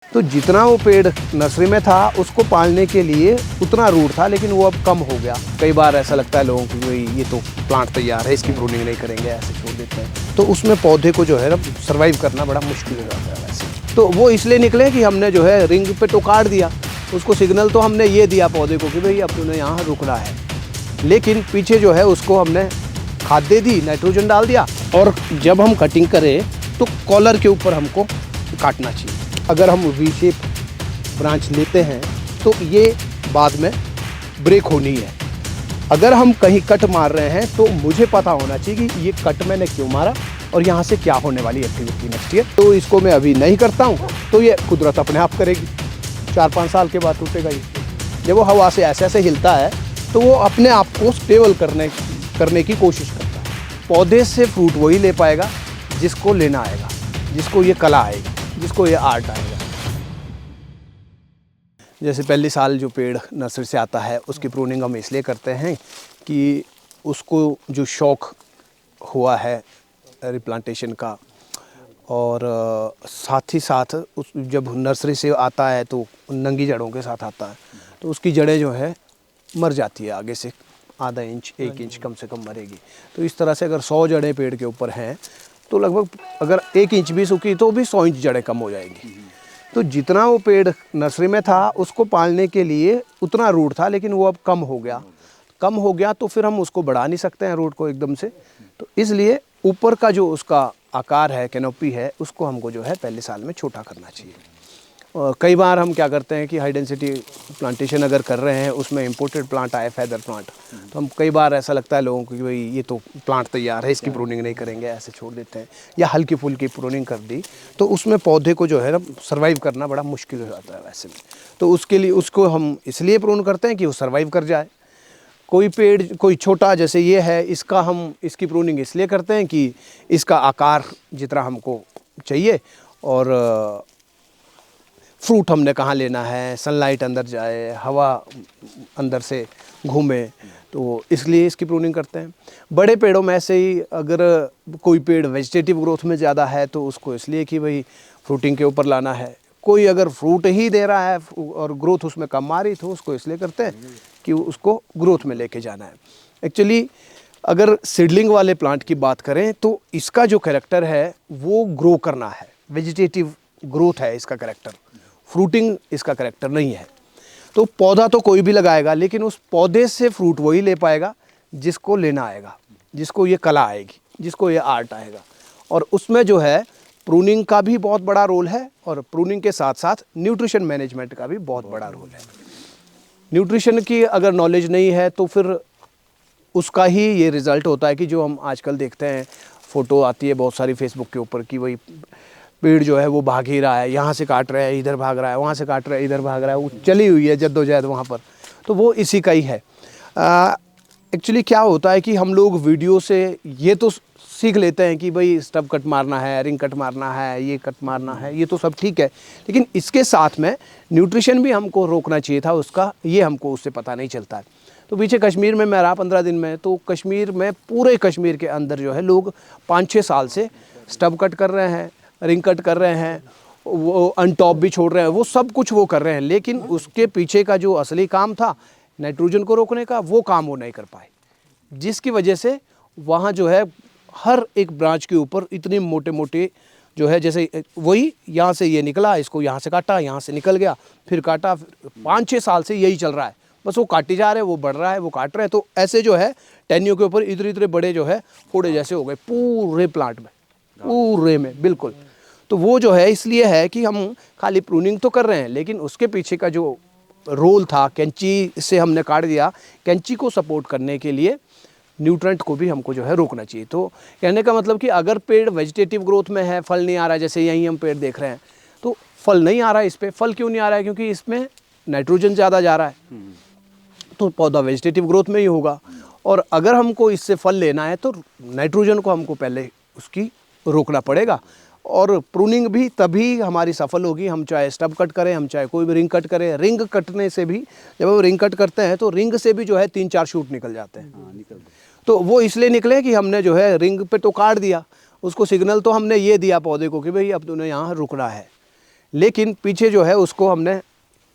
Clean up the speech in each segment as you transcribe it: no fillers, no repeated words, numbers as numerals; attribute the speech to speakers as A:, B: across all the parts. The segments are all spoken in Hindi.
A: तो जितना वो पेड़ नर्सरी में था उसको पालने के लिए उतना रूट था, लेकिन वो अब कम हो गया। कई बार ऐसा लगता है लोगों को भाई ये तो प्लांट तैयार है, इसकी प्रूनिंग नहीं करेंगे, ऐसे छोड़ देते हैं। तो उसमें पौधे को जो है ना सर्वाइव करना बड़ा मुश्किल हो जाता है वैसे। तो वो इसलिए निकले कि हमने जो है रिंग पे तो काट दिया, उसको सिग्नल तो हमने ये दिया पौधे को कि भाई अब तूने यहाँ रुकना है, लेकिन पीछे जो है उसको हमने खाद दे दी, नाइट्रोजन डाल दिया। और जब हम कटिंग करें तो कॉलर के ऊपर हमको काटना चाहिए। अगर हम वी शेप ब्रांच लेते हैं तो ये बाद में ब्रेक होनी है। अगर हम कहीं कट मार रहे हैं तो मुझे पता होना चाहिए कि ये कट मैंने क्यों मारा और यहाँ से क्या होने वाली एक्टिविटी नेक्स्ट ईयर। तो इसको मैं अभी नहीं करता हूँ तो ये कुदरत अपने आप करेगी, 4-5 साल के बाद टूटेगा ये। जब वो हवा से ऐसे ऐसे हिलता है तो वो अपने आप को स्टेबल करने की कोशिश करता है। पौधे से फ्रूट वही ले पाएगा जिसको लेना आएगा, जिसको ये कला आएगी, जिसको ये आर्ट आएगा। जैसे पहले साल जो पेड़ नर्सरी से आता है उसकी प्रूनिंग हम इसलिए करते हैं कि उसको जो शौक हुआ है रिप्लांटेशन का, और साथ ही साथ उस जब नर्सरी से आता है तो नंगी जड़ों के साथ आता है, तो उसकी जड़ें जो है मर जाती है, आगे से आधा इंच 1 इंच कम से कम मरेगी। तो इस तरह से अगर 100 जड़ें पेड़ के ऊपर हैं तो लगभग अगर 1 इंच भी सूखी तो भी 100 इंच जड़ें कम हो जाएंगी। तो जितना वो पेड़ नर्सरी में था उसको पालने के लिए उतना रूट था, लेकिन वो अब कम हो गया तो फिर हम उसको बढ़ा नहीं सकते हैं रूट को एकदम से। तो इसलिए ऊपर का जो उसका आकार है, कैनोपी है, उसको हमको जो है पहले साल में छोटा करना चाहिए। और कई बार हम क्या करते हैं कि हाई डेंसिटी प्लांटेशन अगर कर रहे हैं, उसमें इंपोर्टेड प्लांट आए फैदर प्लांट, तो हम कई बार ऐसा लगता है लोगों को कि भाई ये तो प्लांट तैयार है, इसकी प्रूनिंग नहीं करेंगे, ऐसे छोड़ देते हैं, या हल्की फुल्की प्रूनिंग कर दी तो उसमें पौधे को जो है ना सर्वाइव करना बड़ा मुश्किल हो जाता है वैसे में। तो उसके लिए उसको हम इसलिए प्रून करते हैं कि वो सर्वाइव कर जाए। कोई पेड़ कोई छोटा जैसे ये है, इसकी प्रूनिंग इसलिए करते हैं कि इसका आकार जितना हमको चाहिए और फ्रूट हमने कहाँ लेना है, सनलाइट अंदर जाए, हवा अंदर से घूमे, तो इसलिए इसकी प्रूनिंग करते हैं। बड़े पेड़ों में से ही अगर कोई पेड़ वेजिटेटिव ग्रोथ में ज़्यादा है तो उसको इसलिए कि भाई फ्रूटिंग के ऊपर लाना है। कोई अगर फ्रूट ही दे रहा है और ग्रोथ उसमें कम आ रही तो उसको इसलिए करते हैं कि उसको ग्रोथ में लेके जाना है। एक्चुअली अगर सीडलिंग वाले प्लांट की बात करें तो इसका जो कैरेक्टर है वो ग्रो करना है, वेजिटेटिव ग्रोथ है इसका कैरेक्टर, फ्रूटिंग इसका कैरेक्टर नहीं है। तो पौधा तो कोई भी लगाएगा, लेकिन उस पौधे से फ्रूट वही ले पाएगा जिसको लेना आएगा, जिसको ये कला आएगी, जिसको ये आर्ट आएगा। और उसमें जो है प्रूनिंग का भी बहुत बड़ा रोल है, और प्रूनिंग के साथ साथ न्यूट्रिशन मैनेजमेंट का भी बहुत बड़ा रोल है। न्यूट्रिशन की अगर नॉलेज नहीं है तो फिर उसका ही ये रिज़ल्ट होता है कि जो हम आजकल देखते हैं, फ़ोटो आती है बहुत सारी फेसबुक के ऊपर कि वही पेड़ जो है वो भाग ही रहा है, यहाँ से काट रहा है इधर भाग रहा है, वहाँ से काट रहा है इधर भाग रहा है, वो चली हुई है जद्दोजहद वहाँ पर। तो वो इसी का ही है। एक्चुअली क्या होता है कि हम लोग वीडियो से ये तो सीख लेते हैं कि भाई स्टब कट मारना है, रिंग कट मारना है, ये कट मारना है, ये तो सब ठीक है, लेकिन इसके साथ में न्यूट्रिशन भी हमको रोकना चाहिए था उसका, ये हमको उससे पता नहीं चलता है। तो पीछे कश्मीर में मैं रहा 15 दिन में, तो कश्मीर में पूरे कश्मीर के अंदर जो है लोग 5-6 साल से स्टब कट कर रहे हैं, रिंग कट कर रहे हैं, वो अनटॉप भी छोड़ रहे हैं, वो सब कुछ वो कर रहे हैं, लेकिन उसके पीछे का जो असली काम था नाइट्रोजन को रोकने का, वो काम वो नहीं कर पाए, जिसकी वजह से वहाँ जो है हर एक ब्रांच के ऊपर इतने मोटे मोटे जो है, जैसे वही यहाँ से ये निकला, इसको यहाँ से काटा, यहाँ से निकल गया, फिर काटा, 5-6 साल से यही चल रहा है, बस वो काटे जा रहे हैं, वो बढ़ रहा है, वो काट रहे हैं। तो ऐसे जो है टहनियों के ऊपर इतने इतने बड़े जो है फोड़े जैसे हो गए पूरे प्लांट में, पूरे में बिल्कुल। तो वो जो है इसलिए है कि हम खाली प्रूनिंग तो कर रहे हैं, लेकिन उसके पीछे का जो रोल था, कैंची से हमने काट दिया, कैंची को सपोर्ट करने के लिए न्यूट्रेंट को भी हमको जो है रोकना चाहिए। तो कहने का मतलब कि अगर पेड़ वेजिटेटिव ग्रोथ में है, फल नहीं आ रहा है, जैसे यहीं हम पेड़ देख रहे हैं, तो फल नहीं आ रहा है इस पर। फल क्यों नहीं आ रहा है? क्योंकि इसमें नाइट्रोजन ज़्यादा जा रहा है, तो पौधा वेजिटेटिव ग्रोथ में ही होगा। और अगर हमको इससे फल लेना है तो नाइट्रोजन को हमको पहले उसकी रोकना पड़ेगा। और प्रूनिंग भी तभी हमारी सफल होगी, हम चाहे स्टब कट करें, हम चाहे कोई भी रिंग कट करें। रिंग कटने से भी, जब हम रिंग कट करते हैं तो रिंग से भी जो है 3-4 शूट निकल जाते हैं। तो वो इसलिए निकले कि हमने जो है रिंग पे तो काट दिया, उसको सिग्नल तो हमने ये दिया पौधे को कि भाई अब तूने यहाँ रुकना है, लेकिन पीछे जो है उसको हमने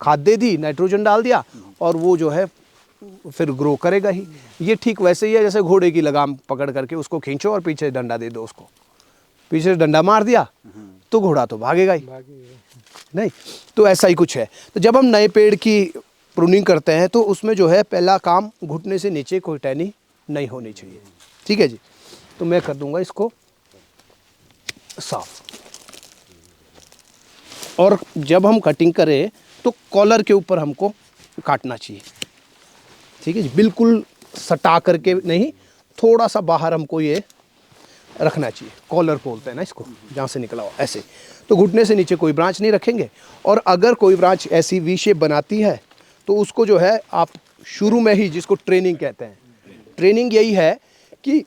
A: खाद दे दी, नाइट्रोजन डाल दिया, और वो जो है फिर ग्रो करेगा ही। ये ठीक वैसे ही है जैसे घोड़े की लगाम पकड़ करके उसको खींचो और पीछे डंडा दे दो, उसको पीछे से डंडा मार दिया तो घोड़ा तो भागेगा ही नहीं। तो ऐसा ही कुछ है। तो जब हम नए पेड़ की प्रूनिंग करते हैं तो उसमें जो है पहला काम, घुटने से नीचे कोई टहनी नहीं होनी चाहिए। ठीक है जी। तो मैं कर दूंगा इसको साफ। और जब हम कटिंग करें तो कॉलर के ऊपर हमको काटना चाहिए। ठीक है जी, बिल्कुल सटा करके नहीं, थोड़ा सा बाहर हमको ये रखना चाहिए। कॉलर बोलते हैं ना इसको, जहाँ से निकला हो ऐसे। तो घुटने से नीचे कोई ब्रांच नहीं रखेंगे। और अगर कोई ब्रांच ऐसी वी शेप बनाती है तो उसको जो है आप शुरू में ही, जिसको ट्रेनिंग कहते हैं, ट्रेनिंग यही है कि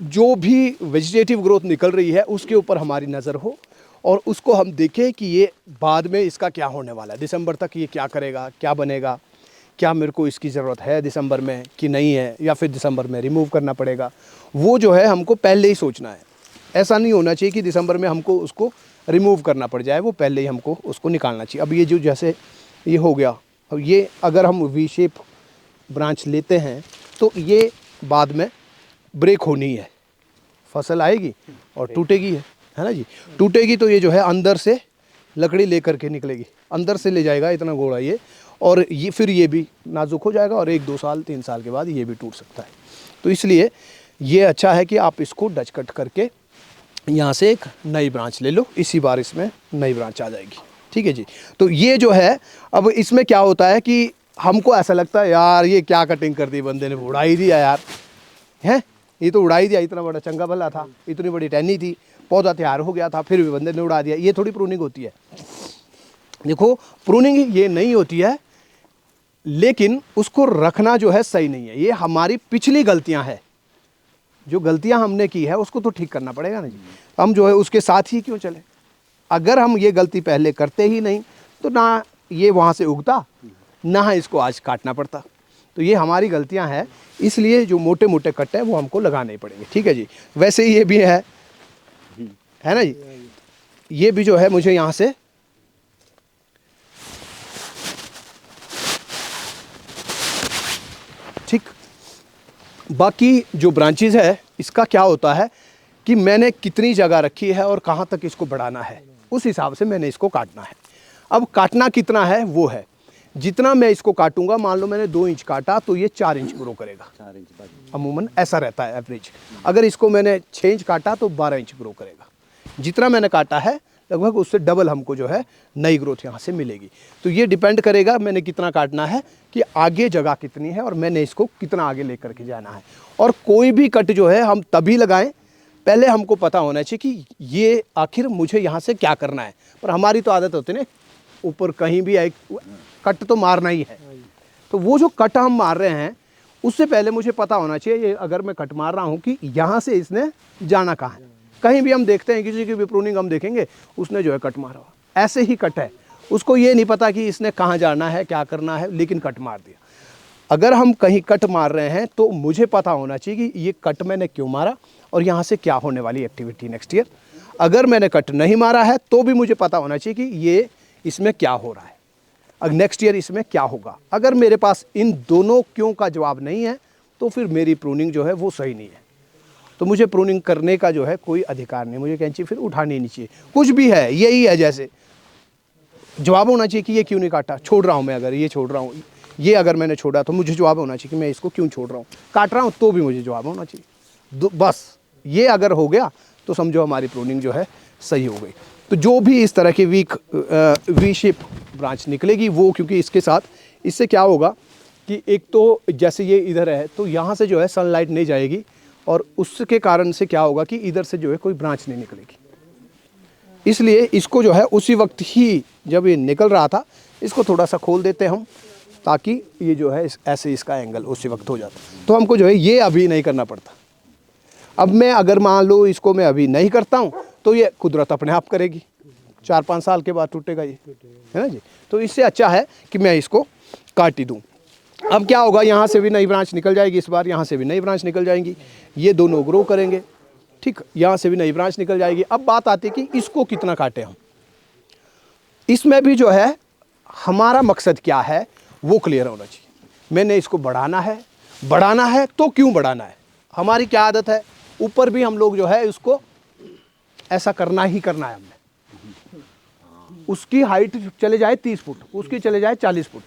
A: जो भी वेजिटेटिव ग्रोथ निकल रही है उसके ऊपर हमारी नज़र हो और उसको हम देखें कि ये बाद में इसका क्या होने वाला है, दिसंबर तक ये क्या करेगा, क्या बनेगा, क्या मेरे को इसकी ज़रूरत है दिसंबर में कि नहीं है, या फिर दिसंबर में रिमूव करना पड़ेगा। वो जो है हमको पहले ही सोचना है। ऐसा नहीं होना चाहिए कि दिसंबर में हमको उसको रिमूव करना पड़ जाए, वो पहले ही हमको उसको निकालना चाहिए। अब ये जो जैसे ये हो गया, अब ये अगर हम वी शेप ब्रांच लेते हैं तो ये बाद में ब्रेक होनी है, फसल आएगी और टूटेगी है ना जी। टूटेगी तो ये जो है अंदर से लकड़ी लेकर के निकलेगी, अंदर से ले जाएगा इतना गोड़ा ये, और ये फिर ये भी नाजुक हो जाएगा और 1-2 साल 3 साल के बाद ये भी टूट सकता है। तो इसलिए ये अच्छा है कि आप इसको डच कट करके यहाँ से एक नई ब्रांच ले लो, इसी बार इसमें नई ब्रांच आ जाएगी। ठीक है जी। तो ये जो है, अब इसमें क्या होता है कि हमको ऐसा लगता है यार ये क्या कटिंग कर दी बंदे ने, उड़ा ही दिया यार, हैं ये तो उड़ा ही दिया, इतना बड़ा चंगा भला था, इतनी बड़ी टहनी थी, पौधा तैयार हो गया था, फिर भी बंदे ने उड़ा दिया। ये थोड़ी प्रूनिंग होती है। देखो प्रूनिंग ये नहीं होती है, लेकिन उसको रखना जो है सही नहीं है। ये हमारी पिछली गलतियां हैं, जो गलतियां हमने की है उसको तो ठीक करना पड़ेगा ना जी। हम जो है उसके साथ ही क्यों चले। अगर हम ये गलती पहले करते ही नहीं तो ना ये वहाँ से उगता, ना इसको आज काटना पड़ता। तो ये हमारी गलतियां हैं, इसलिए जो मोटे मोटे कट है वो हमको लगाने ही पड़ेंगे। ठीक है जी। वैसे ही ये भी है ना जी, ये भी जो है मुझे यहाँ से ठीक। बाकी जो ब्रांचेज है इसका क्या होता है कि मैंने कितनी जगह रखी है और कहाँ तक इसको बढ़ाना है, उस हिसाब से मैंने इसको काटना है। अब काटना कितना है वो है, जितना मैं इसको काटूंगा, मान लो मैंने 2 इंच काटा तो ये 4 इंच ग्रो करेगा, 4 इंच अमूमन ऐसा रहता है एवरेज। अगर इसको मैंने 6 इंच काटा तो 12 इंच ग्रो करेगा। जितना मैंने काटा है लगभग उससे डबल हमको जो है नई ग्रोथ यहाँ से मिलेगी। तो ये डिपेंड करेगा मैंने कितना काटना है कि आगे जगह कितनी है और मैंने इसको कितना आगे लेकर के जाना है। और कोई भी कट जो है हम तभी लगाएं, पहले हमको पता होना चाहिए कि ये आखिर मुझे यहाँ से क्या करना है। पर हमारी तो आदत होती है ना, ऊपर कहीं भी एक कट तो मारना ही है। तो वो जो कट हम मार रहे हैं उससे पहले मुझे पता होना चाहिए, ये अगर मैं कट मार रहा हूँ कि यहाँ से इसने जाना कहाँ है। कहीं भी हम देखते हैं किसी की भी प्रूनिंग हम देखेंगे उसने जो है कट मारा, ऐसे ही कट है, उसको ये नहीं पता कि इसने कहाँ जाना है क्या करना है, लेकिन कट मार दिया। अगर हम कहीं कट मार रहे हैं तो मुझे पता होना चाहिए कि ये कट मैंने क्यों मारा और यहाँ से क्या होने वाली एक्टिविटी नेक्स्ट ईयर। अगर मैंने कट नहीं मारा है तो भी मुझे पता होना चाहिए कि ये इसमें क्या हो रहा है, अब नेक्स्ट ईयर इसमें क्या होगा। अगर मेरे पास इन दोनों क्यों का जवाब नहीं है तो फिर मेरी प्रूनिंग जो है वो सही नहीं है। तो मुझे प्रूनिंग करने का जो है कोई अधिकार नहीं, मुझे कैंची फिर उठानी नहीं चाहिए। कुछ भी है यही है, जैसे जवाब होना चाहिए कि ये क्यों नहीं काटा, छोड़ रहा हूँ मैं, अगर ये छोड़ रहा हूँ, ये अगर मैंने छोड़ा तो मुझे जवाब होना चाहिए कि मैं इसको क्यों छोड़ रहा हूँ। काट रहा हूँ तो भी मुझे जवाब होना चाहिए। बस ये अगर हो गया तो समझो हमारी प्रूनिंग जो है सही हो गई। तो जो भी इस तरह की वी शेप ब्रांच निकलेगी वो, क्योंकि इसके साथ इससे क्या होगा कि एक तो जैसे ये इधर है तो यहाँ से जो है सनलाइट नहीं जाएगी और उसके कारण से क्या होगा कि इधर से जो है कोई ब्रांच नहीं निकलेगी। इसलिए इसको जो है उसी वक्त ही जब ये निकल रहा था इसको थोड़ा सा खोल देते हम, ताकि ये जो है ऐसे इसका एंगल उसी वक्त हो जाता, तो हमको जो है ये अभी नहीं करना पड़ता। अब मैं अगर मान लो इसको मैं अभी नहीं करता हूँ तो ये कुदरत अपने आप करेगी, 4-5 साल के बाद टूटेगा ये, है ना जी। तो इससे अच्छा है कि मैं इसको काट ही दूँ। अब क्या होगा, यहाँ से भी नई ब्रांच निकल जाएगी, इस बार यहाँ से भी नई ब्रांच निकल जाएंगी, ये दोनों ग्रो करेंगे, ठीक, यहाँ से भी नई ब्रांच निकल जाएगी। अब बात आती है कि इसको कितना काटें हम। इसमें भी जो है हमारा मकसद क्या है वो क्लियर होना चाहिए। मैंने इसको बढ़ाना है तो क्यों बढ़ाना है। हमारी क्या आदत है, ऊपर भी हम लोग जो है उसको ऐसा करना ही करना है हमने। उसकी हाइट चले जाए 30 फुट, उसकी चले जाए 40 फुट,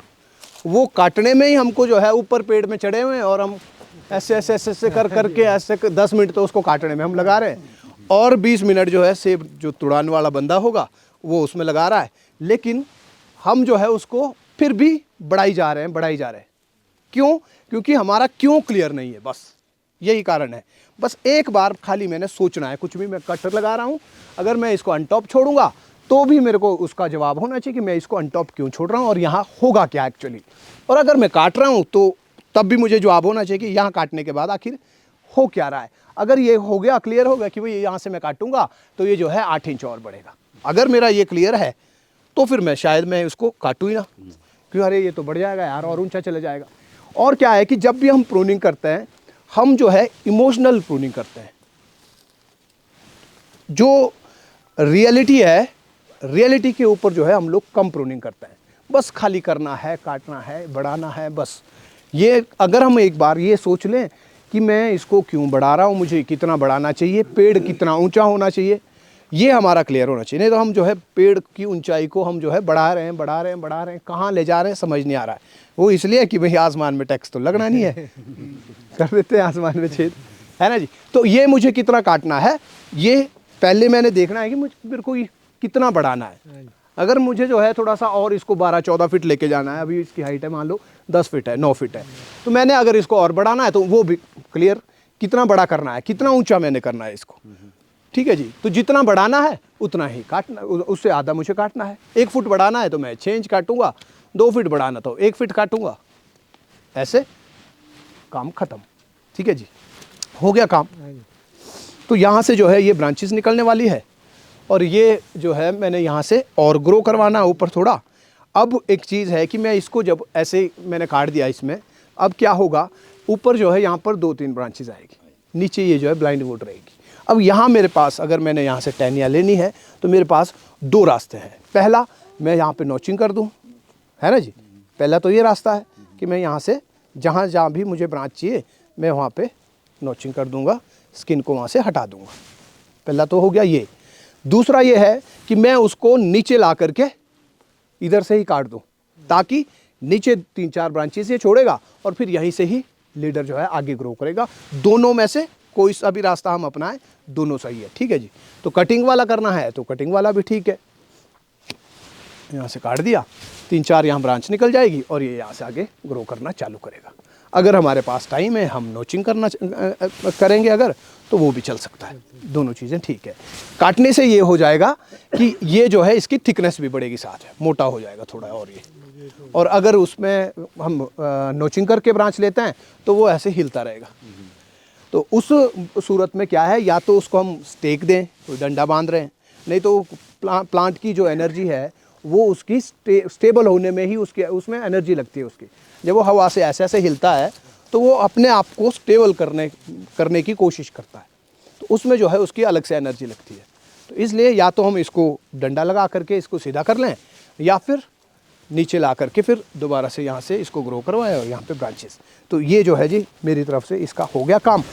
A: वो काटने में ही हमको जो है ऊपर पेड़ में चढ़े हुए हैं और हम ऐसे ऐसे ऐसे ऐसे कर करके ऐसे 10 मिनट तो उसको काटने में हम लगा रहे हैं और 20 मिनट जो है सेब जो तुड़ाने वाला बंदा होगा वो उसमें लगा रहा है। लेकिन हम जो है उसको फिर भी बढ़ाई जा रहे हैं। क्यों? क्योंकि हमारा क्यों क्लियर नहीं है, बस यही कारण है। बस एक बार खाली मैंने सोचना है, कुछ भी मैं कटर लगा रहा हूँ, अगर मैं इसको अनटॉप छोड़ूंगा तो भी मेरे को उसका जवाब होना चाहिए कि मैं इसको अनटॉप क्यों छोड़ रहा हूँ और यहाँ होगा क्या एक्चुअली। और अगर मैं काट रहा हूँ तो तब भी मुझे जवाब होना चाहिए कि यहाँ काटने के बाद आखिर हो क्या रहा है। अगर ये हो गया, क्लियर हो गया कि भाई यहाँ से मैं काटूंगा तो ये जो है 8 इंच और बढ़ेगा, अगर मेरा ये क्लियर है तो फिर मैं शायद मैं इसको काटूँ ही ना, क्यों, अरे ये तो बढ़ जाएगा यार और ऊंचा चला जाएगा। और क्या है कि जब भी हम प्रूनिंग करते हैं हम जो है इमोशनल प्रूनिंग करते हैं। जो रियलिटी है, रियलिटी के ऊपर जो है हम लोग कम प्रूनिंग करते हैं। बस खाली करना है, काटना है, बढ़ाना है, बस ये अगर हम एक बार ये सोच लें कि मैं इसको क्यों बढ़ा रहा हूँ, मुझे कितना बढ़ाना चाहिए, पेड़ कितना ऊंचा होना चाहिए, ये हमारा क्लियर होना चाहिए। नहीं तो हम जो है पेड़ की ऊंचाई को हम जो है बढ़ा रहे हैं, कहाँ ले जा रहे हैं समझ नहीं आ रहा है। वो इसलिए कि भाई आसमान में टैक्स तो लगना नहीं है कर देते हैं आसमान में छेद, है ना जी। तो ये मुझे कितना काटना है ये पहले मैंने देखना है कि मेरे को ये कितना बढ़ाना है। अगर मुझे जो है थोड़ा सा और इसको 12-14 फीट लेके जाना है, अभी इसकी हाइट है मान लो 10 फीट है, 9 फीट है, तो मैंने अगर इसको और बढ़ाना है तो वो भी क्लियर कितना बड़ा करना है, कितना ऊंचा मैंने करना है इसको, ठीक है जी। तो जितना बढ़ाना है उतना ही काटना, उससे आधा मुझे काटना है। 1 फुट बढ़ाना है तो मैं 6 इंच काटूंगा, 2 फीट बढ़ाना तो 1 फीट काटूंगा, ऐसे काम खत्म, ठीक है जी, हो गया काम। तो यहाँ से जो है ये ब्रांचेस निकलने वाली है और ये जो है मैंने यहाँ से और ग्रो करवाना है ऊपर थोड़ा। अब एक चीज़ है कि मैं इसको जब ऐसे मैंने काट दिया इसमें, अब क्या होगा, ऊपर जो है यहाँ पर 2-3 ब्रांचेस आएगी, नीचे ये जो है ब्लाइंड वुड रहेगी। अब यहाँ मेरे पास अगर मैंने यहाँ से टहनियाँ लेनी है तो मेरे पास 2 रास्ते हैं। पहला, मैं यहाँ पे नोचिंग कर दूँ, है ना जी, पहला तो ये रास्ता है कि मैं यहाँ से जहाँ भी मुझे ब्रांच चाहिए मैं वहाँ पे नोचिंग कर दूँगा, स्किन को वहाँ से हटा दूँगा, पहला तो हो गया ये। दूसरा ये है कि मैं उसको नीचे ला करके इधर से ही काट दूँ ताकि नीचे 3-4 ब्रांचेस ये छोड़ेगा और फिर यहीं से ही लीडर जो है आगे ग्रो करेगा। दोनों में से कोई सा भी रास्ता हम अपनाएं, दोनों सही है, ठीक है जी। तो कटिंग वाला करना है तो कटिंग वाला भी ठीक है, यहाँ से काट दिया, 3-4 यहाँ ब्रांच निकल जाएगी और ये यहाँ से आगे ग्रो करना चालू करेगा। अगर हमारे पास टाइम है हम नोचिंग करेंगे अगर, तो वो भी चल सकता है, दोनों चीज़ें ठीक है। काटने से ये हो जाएगा कि ये जो है इसकी थिकनेस भी बढ़ेगी, साथ है मोटा हो जाएगा थोड़ा और ये। और अगर उसमें हम नोचिंग करके ब्रांच लेते हैं तो वो ऐसे हिलता रहेगा। तो उस सूरत में क्या है, या तो उसको हम स्टेक दें, कोई डंडा बांध रहे हैं, नहीं तो प्लांट की जो एनर्जी है वो उसकी स्टेबल होने में ही उसमें एनर्जी लगती है उसकी। जब वो हवा से ऐसे ऐसे हिलता है तो वो अपने आप को स्टेबल करने की कोशिश करता है, तो उसमें जो है उसकी अलग से एनर्जी लगती है। तो इसलिए या तो हम इसको डंडा लगा करके इसको सीधा कर लें या फिर नीचे ला करके फिर दोबारा से यहाँ से इसको ग्रो करवाएं और यहाँ पे ब्रांचेस। तो ये जो है जी मेरी तरफ से इसका हो गया काम।